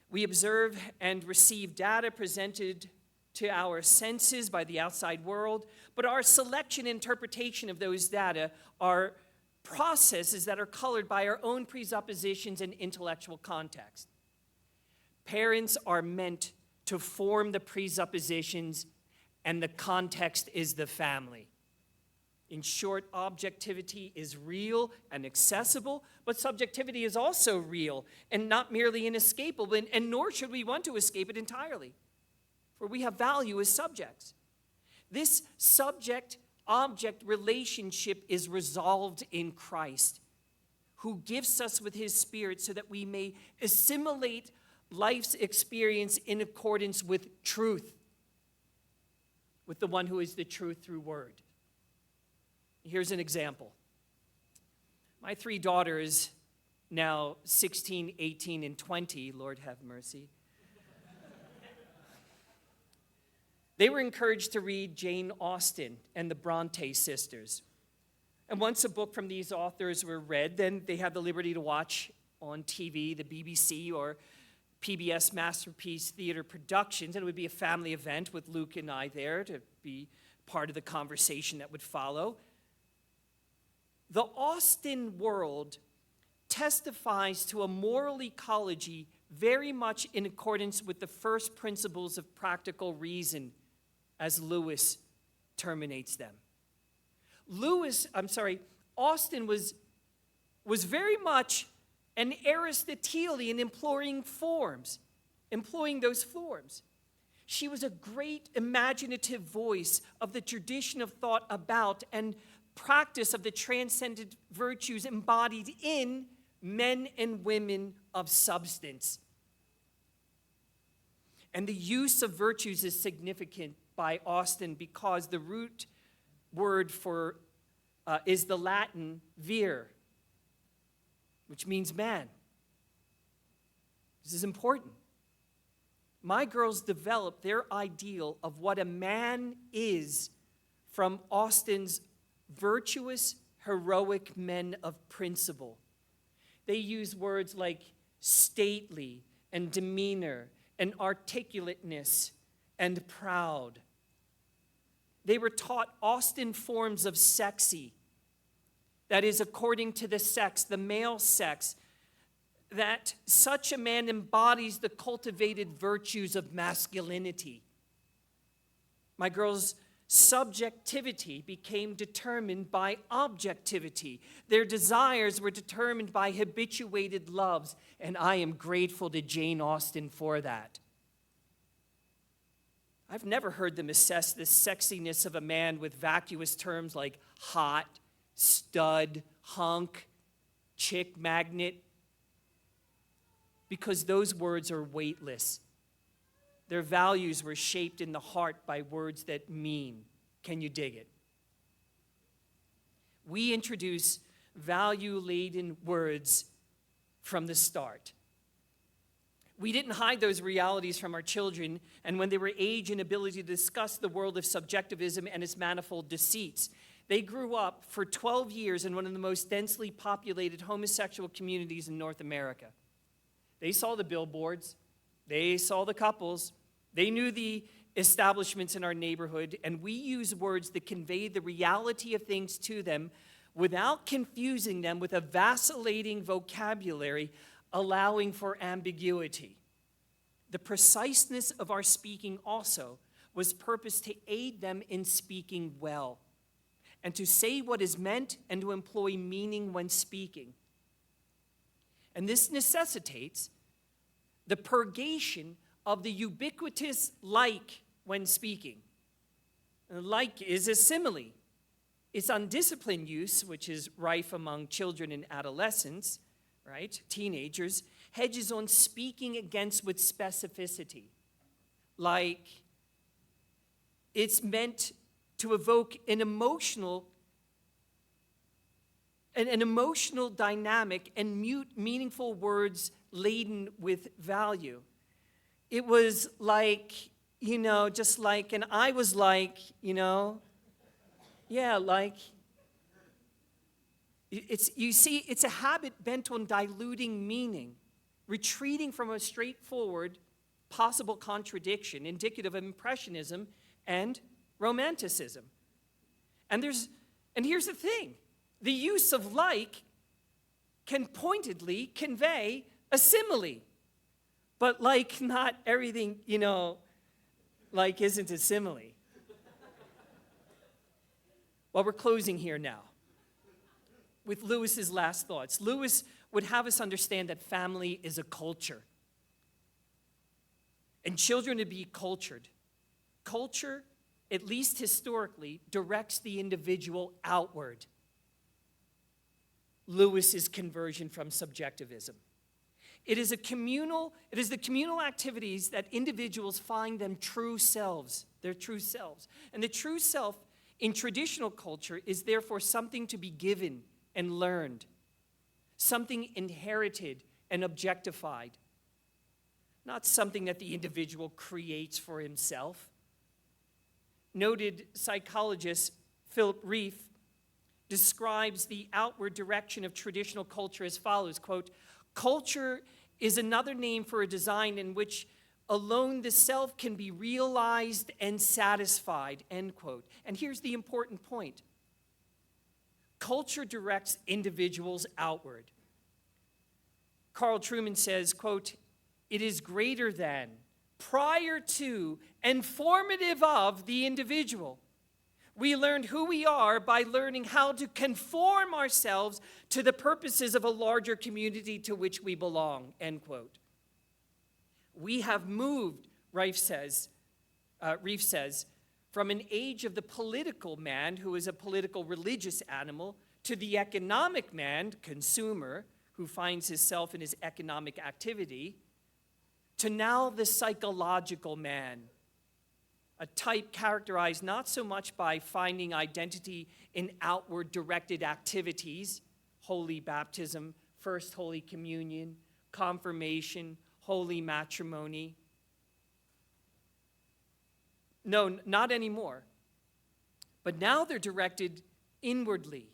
We observe and receive data presented to our senses by the outside world, but our selection and interpretation of those data are processes that are colored by our own presuppositions and intellectual context. Parents are meant to form the presuppositions, and the context is the family. In short, objectivity is real and accessible, but subjectivity is also real and not merely inescapable, and nor should we want to escape it entirely, for we have value as subjects. This subject-object relationship is resolved in Christ, who gifts us with his Spirit so that we may assimilate life's experience in accordance with truth, with the one who is the truth through word. Here's an example. My 3 daughters, now 16, 18, and 20, Lord have mercy, they were encouraged to read Jane Austen and the Bronte sisters. And once a book from these authors were read, then they had the liberty to watch on TV, the BBC or PBS Masterpiece Theater Productions, and it would be a family event with Luke and I there to be part of the conversation that would follow. The Austen world testifies to a moral ecology very much in accordance with the first principles of practical reason, as Lewis terminates them. Austen was very much an Aristotelian employing those forms. She was a great imaginative voice of the tradition of thought about and practice of the transcendent virtues embodied in men and women of substance. And the use of virtues is significant by Austen because the root word for is the Latin vir, which means man. This is important. My girls developed their ideal of what a man is from Austen's virtuous, heroic men of principle. They use words like stately and demeanor and articulateness and proud. They were taught Austen forms of sexy, that is, according to the sex, the male sex, that such a man embodies the cultivated virtues of masculinity. My girls subjectivity became determined by objectivity. Their desires were determined by habituated loves, and I am grateful to Jane Austen for that. I've never heard them assess the sexiness of a man with vacuous terms like hot, stud, hunk, chick magnet, because those words are weightless. Their values were shaped in the heart by words that mean. Can you dig it? We introduce value-laden words from the start. We didn't hide those realities from our children, and when they were age and ability to discuss the world of subjectivism and its manifold deceits, they grew up for 12 years in one of the most densely populated homosexual communities in North America. They saw the billboards. They saw the couples. They knew the establishments in our neighborhood, and we use words that convey the reality of things to them without confusing them with a vacillating vocabulary allowing for ambiguity. The preciseness of our speaking also was purposed to aid them in speaking well, and to say what is meant and to employ meaning when speaking. And this necessitates the purgation of the ubiquitous like when speaking. And like is a simile. Its undisciplined use, which is rife among children and adolescents, right, teenagers, hedges on speaking against with specificity. Like, it's meant to evoke an emotional dynamic and meaningful words laden with value. It was like, just like, and I was like, yeah, like, it's a habit bent on diluting meaning, retreating from a straightforward possible contradiction, indicative of Impressionism and Romanticism. And here's the thing, the use of like can pointedly convey a simile. But like not everything, like isn't a simile. Well, we're closing here now with Lewis's last thoughts. Lewis would have us understand that family is a culture. And children to be cultured. Culture, at least historically, directs the individual outward. Lewis's conversion from subjectivism. It is the communal activities that individuals find them true selves, their true selves. And the true self in traditional culture is therefore something to be given and learned, something inherited and objectified, not something that the individual creates for himself. Noted psychologist Philip Reif describes the outward direction of traditional culture as follows, quote, "Culture is another name for a design in which alone the self can be realized and satisfied," end quote. And here's the important point. Culture directs individuals outward. Carl Trueman says, quote, "It is greater than, prior to, and formative of the individual. We learned who we are by learning how to conform ourselves to the purposes of a larger community to which we belong," end quote. We have moved, Reif says, from an age of the political man, who is a political religious animal, to the economic man, consumer, who finds himself in his economic activity, to now the psychological man, a type characterized not so much by finding identity in outward directed activities, holy baptism, first Holy Communion, confirmation, holy matrimony. No, not anymore. But now they're directed inwardly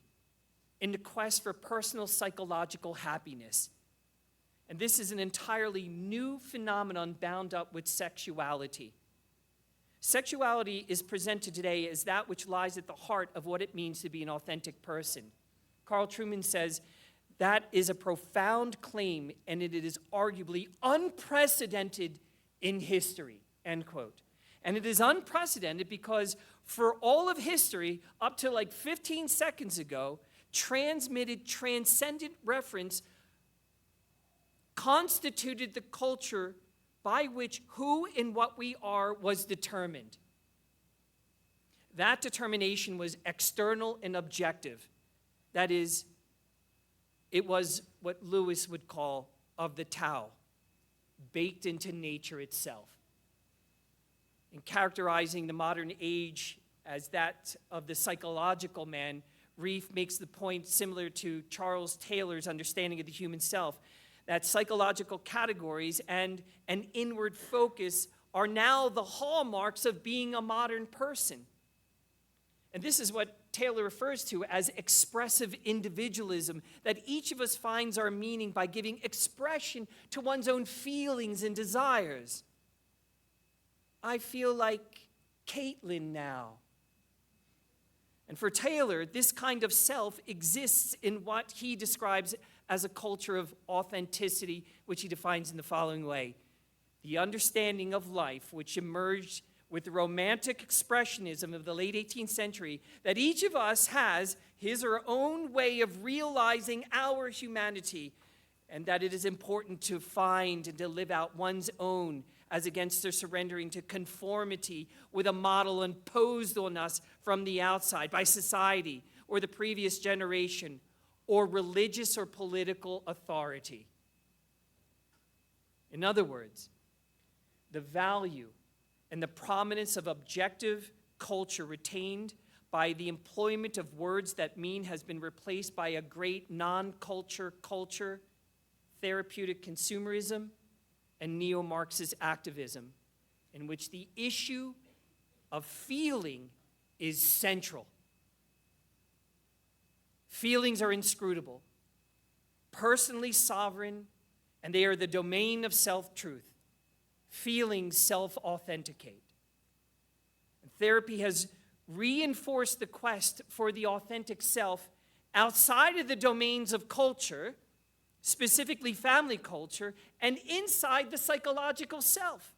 in the quest for personal psychological happiness. And this is an entirely new phenomenon bound up with sexuality. Sexuality is presented today as that which lies at the heart of what it means to be an authentic person. Carl Trueman says, that is a profound claim, and it is arguably unprecedented in history, end quote. And it is unprecedented because for all of history, up to like 15 seconds ago, transmitted transcendent reference constituted the culture by which who and what we are was determined. That determination was external and objective. That is, it was what Lewis would call of the Tao, baked into nature itself. In characterizing the modern age as that of the psychological man, Reef makes the point similar to Charles Taylor's understanding of the human self, that psychological categories and an inward focus are now the hallmarks of being a modern person. And this is what Taylor refers to as expressive individualism, that each of us finds our meaning by giving expression to one's own feelings and desires. I feel like Caitlin now. And for Taylor, this kind of self exists in what he describes as a culture of authenticity, which he defines in the following way: the understanding of life which emerged with the romantic expressionism of the late 18th century, that each of us has his or her own way of realizing our humanity, and that it is important to find and to live out one's own as against their surrendering to conformity with a model imposed on us from the outside by society or the previous generation or religious or political authority. In other words, the value and the prominence of objective culture retained by the employment of words that mean has been replaced by a great non-culture culture, therapeutic consumerism, and neo-Marxist activism, in which the issue of feeling is central. Feelings are inscrutable, personally sovereign, and they are the domain of self-truth. Feelings self-authenticate. Therapy has reinforced the quest for the authentic self outside of the domains of culture, specifically family culture, and inside the psychological self.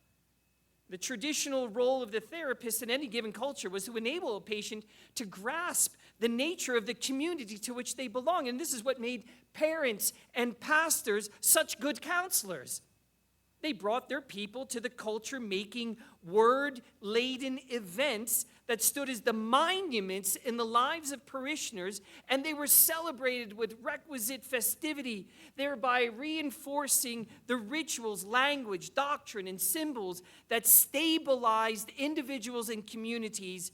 The traditional role of the therapist in any given culture was to enable a patient to grasp the nature of the community to which they belong. And this is what made parents and pastors such good counselors. They brought their people to the culture-making, word-laden events that stood as the monuments in the lives of parishioners, and they were celebrated with requisite festivity, thereby reinforcing the rituals, language, doctrine, and symbols that stabilized individuals and communities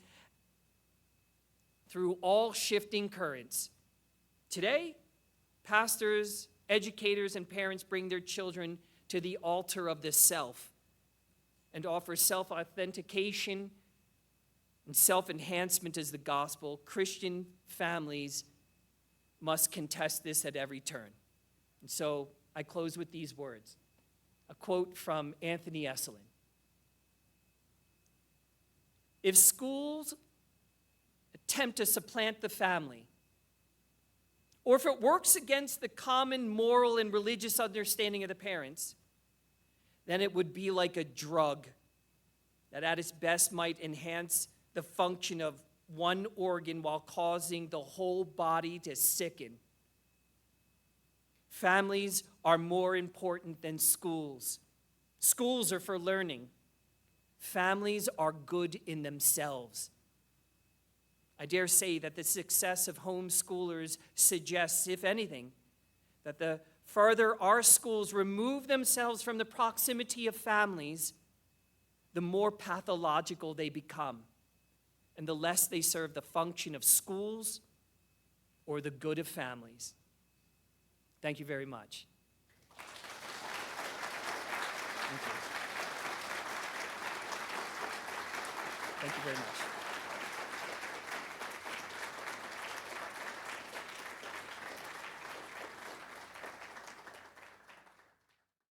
through all shifting currents. Today, pastors, educators, and parents bring their children to the altar of the self and offer self-authentication and self-enhancement as the gospel. Christian families must contest this at every turn. And so I close with these words, a quote from Anthony Esselin. If schools attempt to supplant the family, or if it works against the common moral and religious understanding of the parents, then it would be like a drug that at its best might enhance the function of one organ while causing the whole body to sicken. Families are more important than schools. Schools are for learning. Families are good in themselves. I dare say that the success of homeschoolers suggests, if anything, that the further our schools remove themselves from the proximity of families, the more pathological they become, and the less they serve the function of schools or the good of families. Thank you very much. Thank you. Thank you very much.